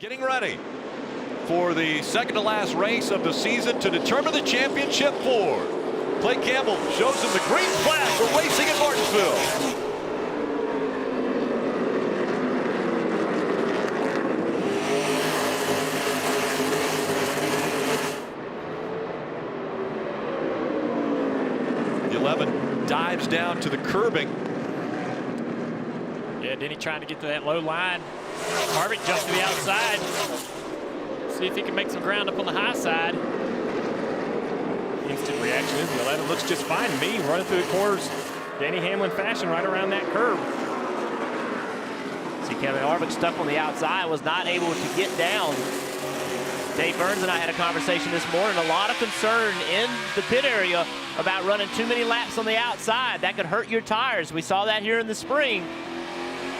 Getting ready for the second to last race of the season to determine the championship four. Clay Campbell shows him the green flag for racing at Martinsville. The 11 dives down to the curbing. Yeah, Denny trying to get to that low line. Harvick jumps to the outside. See if he can make some ground up on the high side. Instant reaction is the 11 looks just fine to me, running through the corners, Denny Hamlin fashion right around that curve. See Kevin Harvick stuck on the outside, was not able to get down. Dave Burns and I had a conversation this morning. A lot of concern in the pit area about running too many laps on the outside. That could hurt your tires. We saw that here in the spring.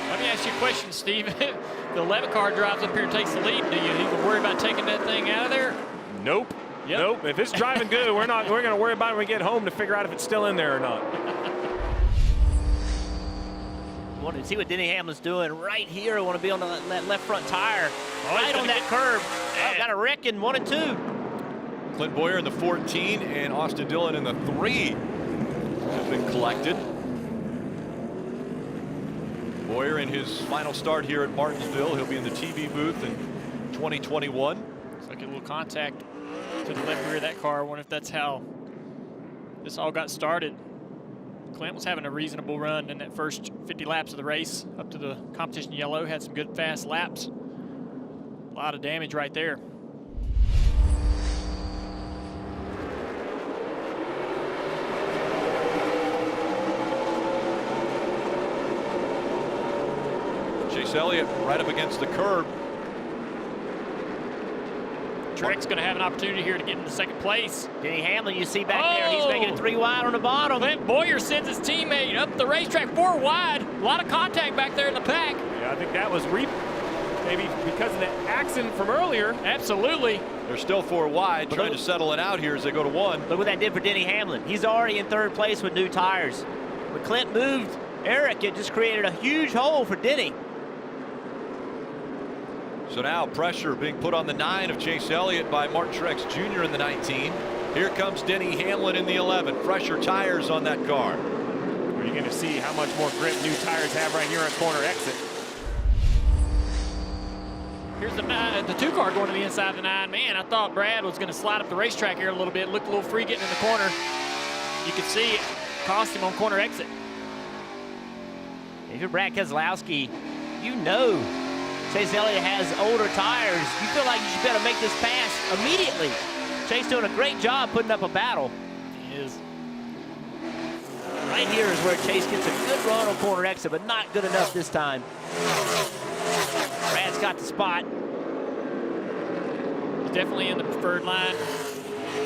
Let me ask you a question, Steve. The 11 car drives up here and takes the lead. Do you even worry about taking that thing out of there? Nope. Yep. Nope. If it's driving good, we're going to worry about it when we get home to figure out if it's still in there or not. Want to see what Denny Hamlin's doing right here. I want to be on that left front tire, right on that curb. Oh, got a wreck in 1 and 2. Clint Boyer in the 14 and Austin Dillon in the 3 have been collected. Boyer in his final start here at Martinsville. He'll be in the TV booth in 2021. Looks like a little contact to the left rear of that car. I wonder if that's how this all got started. Clint was having a reasonable run in that first 50 laps of the race up to the competition yellow. Had some good fast laps. A lot of damage right there. Chase Elliott right up against the curb. Truex going to have an opportunity here to get into second place. Denny Hamlin, you see back there, he's making it 3 wide on the bottom. Clint Boyer sends his teammate up the racetrack 4 wide. A lot of contact back there in the pack. Yeah, I think that was maybe because of the accident from earlier. Absolutely. They're still 4 wide, trying to settle it out here as they go to 1. Look what that did for Denny Hamlin. He's already in 3rd place with new tires. When Clint moved Eric, it just created a huge hole for Denny. So now pressure being put on the 9 of Chase Elliott by Martin Truex Jr. in the 19. Here comes Denny Hamlin in the 11. Fresher tires on that car. Are you going to see how much more grip new tires have right here at corner exit? Here's the 2 car going to the inside of the 9. Man, I thought Brad was going to slide up the racetrack here a little bit. Looked a little free getting in the corner. You could see it cost him on corner exit. If you're Brad Keselowski, you know Chase Elliott has older tires. You feel like you should be able to make this pass immediately. Chase doing a great job putting up a battle. He is. Right here is where Chase gets a good run on corner exit, but not good enough this time. Brad's got the spot. He's definitely in the preferred line.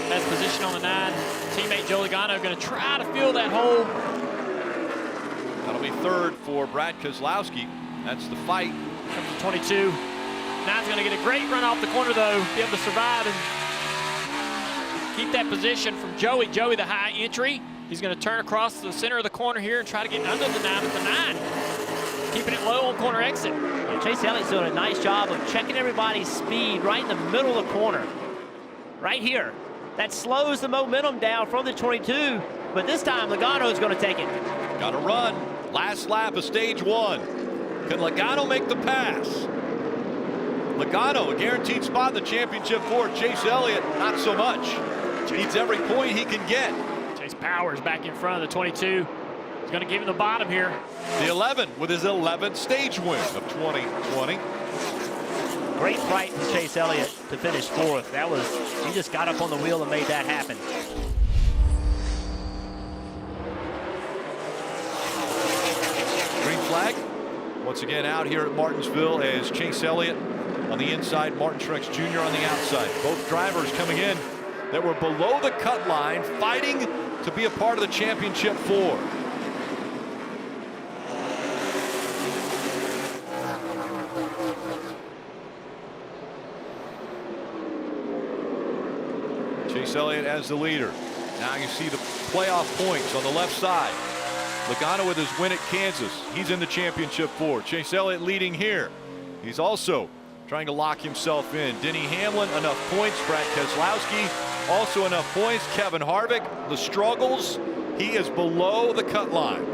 Has position on the 9. Teammate Joe Logano going to try to fill that hole. That'll be 3rd for Brad Keselowski. That's the fight. Comes to 22. Now he's going to get a great run off the corner, though. Be able to survive and keep that position from Joey. Joey, the high entry. He's going to turn across the center of the corner here and try to get under the 9 with the 9. Keeping it low on corner exit. Yeah, Chase Elliott's doing a nice job of checking everybody's speed right in the middle of the corner. Right here. That slows the momentum down from the 22, but this time Logano's going to take it. Got to run. Last lap of stage 1. Can Logano make the pass? Logano, a guaranteed spot in the championship for Chase Elliott, not so much. Needs every point he can get. Chase Powers back in front of the 22. He's going to give him the bottom here. The 11 with his 11th stage win of 2020. Great fight for Chase Elliott to finish 4th. He just got up on the wheel and made that happen. Green flag. Once again out here at Martinsville as Chase Elliott on the inside, Martin Truex Jr. on the outside. Both drivers coming in that were below the cut line, fighting to be a part of the championship 4. Chase Elliott as the leader. Now you see the playoff points on the left side. Logano with his win at Kansas. He's in the championship 4. Chase Elliott leading here. He's also trying to lock himself in. Denny Hamlin, enough points. Brad Keselowski, also enough points. Kevin Harvick, the struggles. He is below the cut line.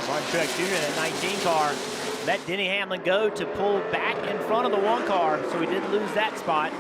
Martin Truex Jr. in that 19 car let Denny Hamlin go to pull back in front of the 1 car, so he didn't lose that spot.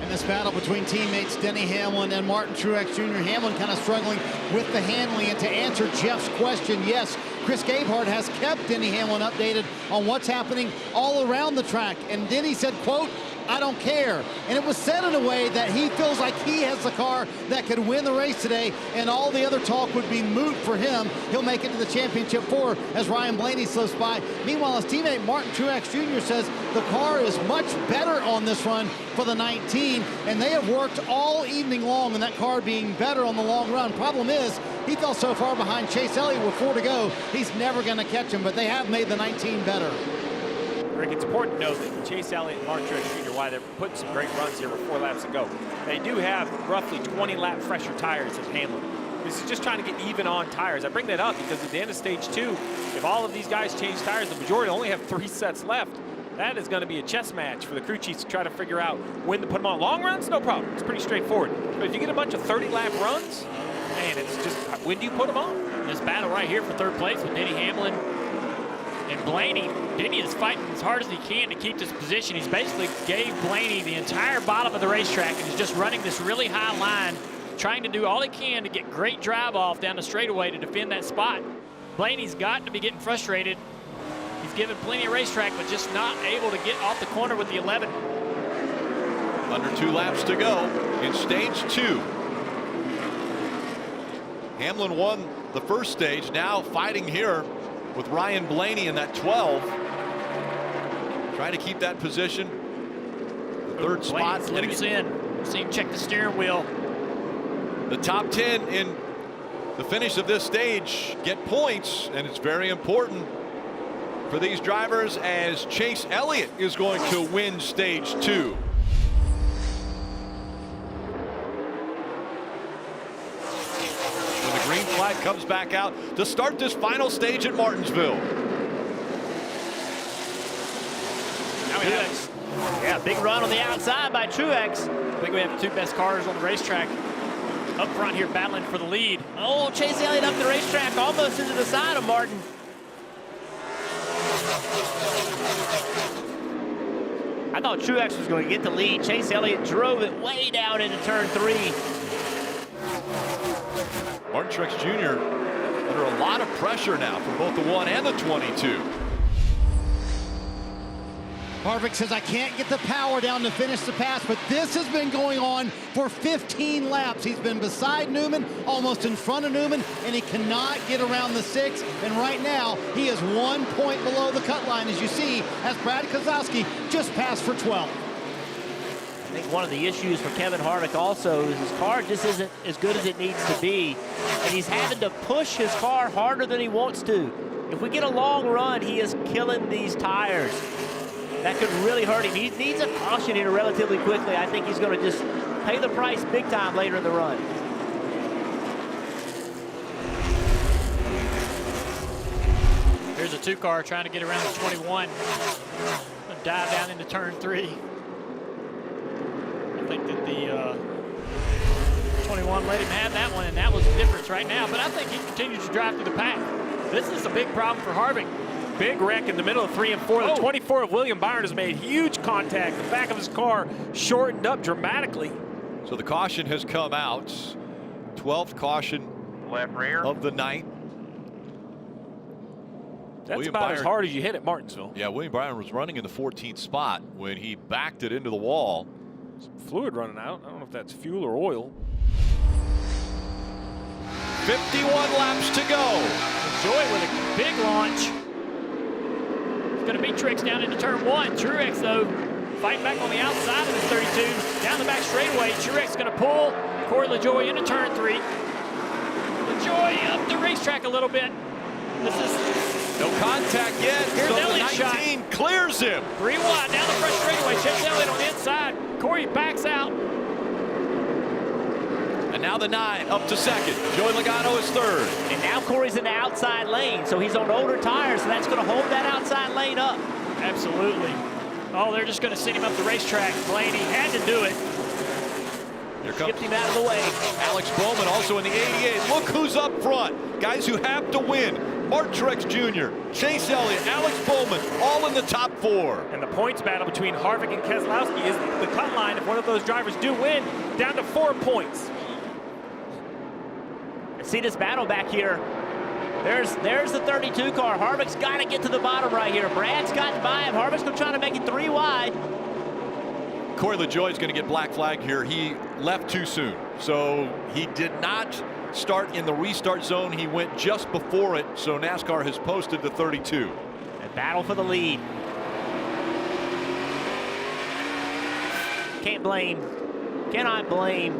In this battle between teammates Denny Hamlin and Martin Truex Jr., Hamlin kind of struggling with the handling. And to answer Jeff's question, yes, Chris Gabehart has kept Denny Hamlin updated on what's happening all around the track. And Denny said, quote, "I don't care." And it was said in a way that he feels like he has the car that could win the race today, and all the other talk would be moot for him. He'll make it to the championship 4 as Ryan Blaney slips by. Meanwhile, his teammate Martin Truex Jr. says the car is much better on this run for the 19, and they have worked all evening long on that car being better on the long run. Problem is, he fell so far behind Chase Elliott with 4 to go, he's never going to catch him, but they have made the 19 better. Rick, it's important to note that Chase Elliott and Martin Truex Jr., why they're putting some great runs here with 4 laps to go, they do have roughly 20 lap fresher tires than Hamlin. This is just trying to get even on tires. I bring that up because at the end of stage 2, if all of these guys change tires, the majority only have 3 sets left. That is going to be a chess match for the crew chiefs to try to figure out when to put them on. Long runs, no problem. It's pretty straightforward. But if you get a bunch of 30-lap runs, man, it's just, when do you put them on? This battle right here for 3rd place with Denny Hamlin and Blaney. Denny is fighting as hard as he can to keep this position. He's basically gave Blaney the entire bottom of the racetrack and is just running this really high line, trying to do all he can to get great drive off down the straightaway to defend that spot. Blaney's got to be getting frustrated. He's given plenty of racetrack, but just not able to get off the corner with the 11. Under 2 laps to go in stage 2. Hamlin won the first stage, now fighting here with Ryan Blaney in that 12. Trying to keep that position. The 3rd spot. Blaney's in. See him check the steering wheel. The top 10 in the finish of this stage get points, and it's very important for these drivers as Chase Elliott is going to win stage 2. When the green flag comes back out to start this final stage at Martinsville. Now we have, Yeah, big run on the outside by Truex. I think we have the 2 best cars on the racetrack up front here battling for the lead. Oh, Chase Elliott up the racetrack, almost into the side of Martin. I thought Truex was going to get the lead. Chase Elliott drove it way down into turn 3. Martin Truex Jr. under a lot of pressure now from both the 1 and the 22. Harvick says, I can't get the power down to finish the pass, but this has been going on for 15 laps. He's been beside Newman, almost in front of Newman, and he cannot get around the 6. And right now, he is 1 point below the cut line, as you see, as Brad Keselowski just passed for 12. I think one of the issues for Kevin Harvick also is his car just isn't as good as it needs to be, and he's having to push his car harder than he wants to. If we get a long run, he is killing these tires. That could really hurt him. He needs a caution here relatively quickly. I think he's going to just pay the price big time later in the run. Here's a 2 car trying to get around the 21. Dive down into turn 3. I think that the 21 let him have that one, and that was the difference right now. But I think he continues to drive through the pack. This is a big problem for Harvick. Big wreck in the middle of 3 and 4. The 24 of William Byron has made huge contact. The back of his car shortened up dramatically. So the caution has come out. 12th caution left rear of the night. That's William about Byron, as hard as you hit at Martinsville. Yeah, William Byron was running in the 14th spot when he backed it into the wall. Some fluid running out. I don't know if that's fuel or oil. 51 laps to go. Joy with a big launch. It's going to beat Truex down into turn 1. Truex, though, fighting back on the outside of the 32. Down the back straightaway, Truex going to pull Corey LaJoie into turn 3. LaJoie up the racetrack a little bit. This is no contact yet. Here's so Elliott's the 19 shot. Clears him. 3 wide down the front straightaway. Chase Elliott on the inside. Corey backs out. And now the 9 up to second. Joey Logano is third. And now Corey's in the outside lane, so he's on older tires, so that's going to hold that outside lane up. Absolutely. Oh, they're just going to send him up the racetrack. Blaney had to do it. Here comes Skipped him out of the way. Alex Bowman also in the 88. Look who's up front. Guys who have to win. Martin Truex Jr., Chase Elliott, Alex Bowman, all in the top 4. And the points battle between Harvick and Keselowski is the cut line. If one of those drivers do win, down to 4 points. See this battle back here. There's the 32 car. Harvick's got to get to the bottom right here. Brad's gotten by him. Harvick's going to try to make it 3 wide. Corey LaJoie is going to get black flag here. He left too soon. So he did not start in the restart zone. He went just before it. So NASCAR has posted the 32. A battle for the lead. Cannot blame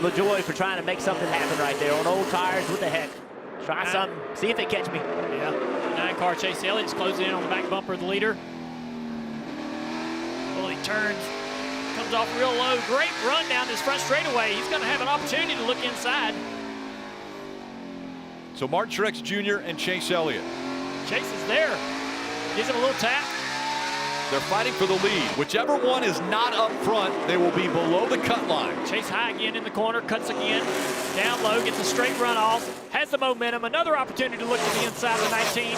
LaJoie for trying to make something happen right there on old tires. What the heck? Try something. See if they catch me. Yeah. 9 car Chase Elliott's closing in on the back bumper of the leader. Well, he turns, comes off real low. Great run down this front straightaway. He's going to have an opportunity to look inside. So Martin Truex Jr. and Chase Elliott. Chase is there. Gives him a little tap. They're fighting for the lead. Whichever one is not up front, they will be below the cut line. Chase high again in the corner, cuts again. Down low, gets a straight run off. Has the momentum. Another opportunity to look to the inside of 19.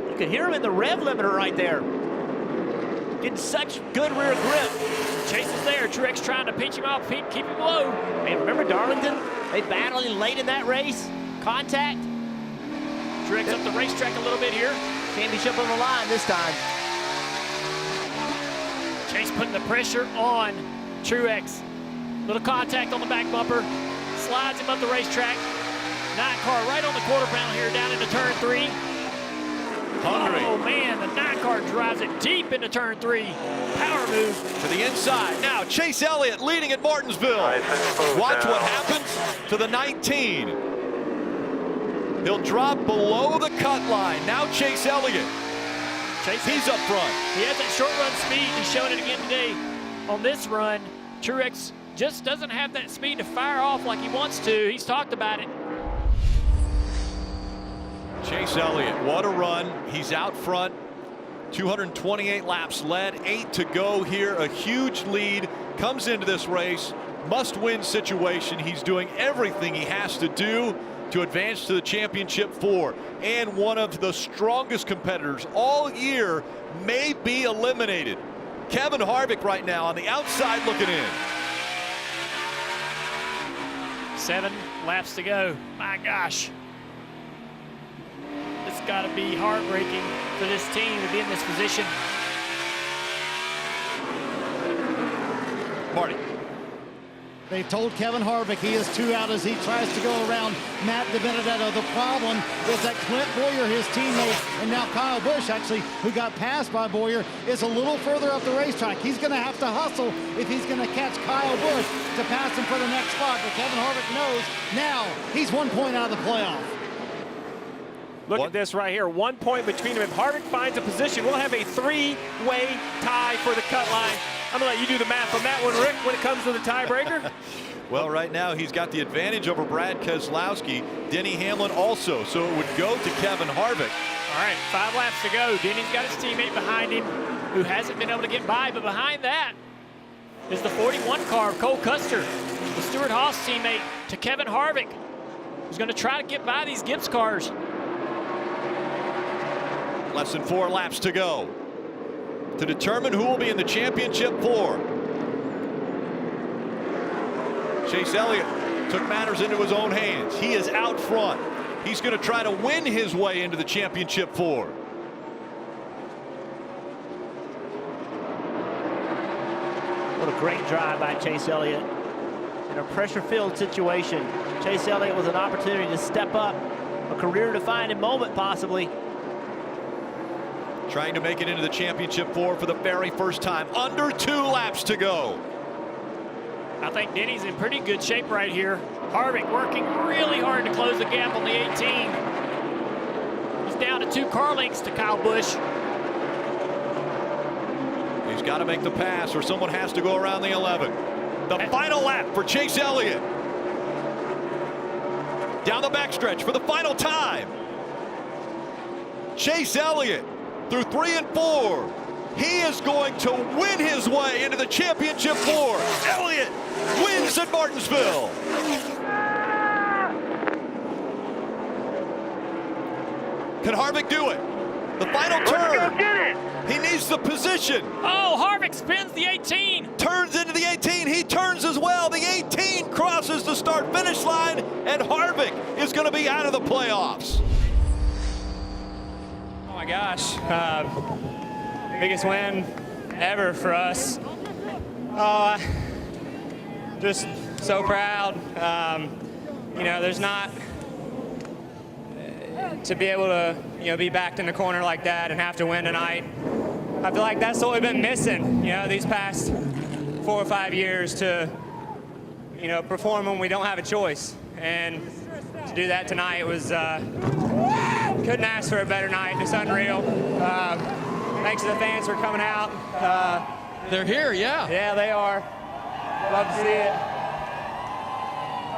You can hear him in the rev limiter right there. Getting such good rear grip. Chase is there. Truex trying to pinch him off, keep him low. And remember Darlington? They battled late in that race. Contact. Truex up the racetrack a little bit here. Championship on the line this time. Chase putting the pressure on Truex. Little contact on the back bumper. Slides him up the racetrack. 9 car right on the quarter panel here down into turn 3. Hungry. Oh man, the 9 car drives it deep into turn 3. Power move. To the inside. Now Chase Elliott leading at Martinsville. Watch what happens to the 19. He'll drop below the cut line. Now Chase Elliott. He's up front. He has that short run speed. He's showing it again today. On this run, Truex just doesn't have that speed to fire off like he wants to. He's talked about it. Chase Elliott, what a run. He's out front. 228 laps led, 8 to go here. A huge lead. Comes into this race. Must-win situation. He's doing everything he has to do to advance to the championship 4. And one of the strongest competitors all year may be eliminated. Kevin Harvick right now on the outside looking in. 7 laps to go. My gosh. It's got to be heartbreaking for this team to be in this position. Marty. They've told Kevin Harvick he is 2 out as he tries to go around Matt DiBenedetto. The problem is that Clint Boyer, his teammate, and now Kyle Busch, actually, who got passed by Boyer, is a little further up the racetrack. He's going to have to hustle if he's going to catch Kyle Busch to pass him for the next spot. But Kevin Harvick knows now he's 1 point out of the playoff. Look at this right here. 1 point between them. If Harvick finds a position, we'll have a 3-way tie for the cut line. I'm going to let you do the math on that one, Rick, when it comes to the tiebreaker. Well, right now he's got the advantage over Brad Keselowski. Denny Hamlin also, so it would go to Kevin Harvick. All right, 5 laps to go. Denny's got his teammate behind him who hasn't been able to get by, but behind that is the 41 car of Cole Custer, the Stewart Haas teammate to Kevin Harvick, who's going to try to get by these Gibbs cars. Less than 4 laps to go to determine who will be in the championship 4. Chase Elliott took matters into his own hands. He is out front. He's going to try to win his way into the championship 4. What a great drive by Chase Elliott. In a pressure-filled situation, Chase Elliott with an opportunity to step up, a career-defining moment possibly. Trying to make it into the championship 4 for the very first time. Under 2 laps to go. I think Denny's in pretty good shape right here. Harvick working really hard to close the gap on the 18. He's down to 2 car lengths to Kyle Busch. He's got to make the pass or someone has to go around the 11. The final lap for Chase Elliott. Down the backstretch for the final time. Chase Elliott through 3 and 4. He is going to win his way into the championship 4. Elliott wins at Martinsville. Can Harvick do it? The final turn. He needs the position. Oh, Harvick spins the 18. Turns into the 18. He turns as well. The 18 crosses the start-finish line, and Harvick is going to be out of the playoffs. Oh my gosh, biggest win ever for us. Oh, just so proud. You know, there's not to be able to, you know, be backed in the corner like that and have to win tonight. I feel like that's what we've been missing, you know, these past 4 or 5 years to, you know, perform when we don't have a choice. And to do that tonight was, couldn't ask for a better night. It's unreal. Thanks to the fans for coming out. They're here, yeah. Yeah, they are. Love to see it.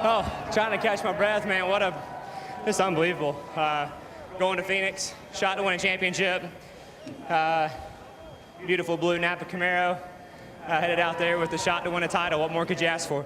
Oh, trying to catch my breath, man. It's unbelievable. Going to Phoenix, shot to win a championship. Beautiful blue Napa Camaro. Headed out there with the shot to win a title. What more could you ask for?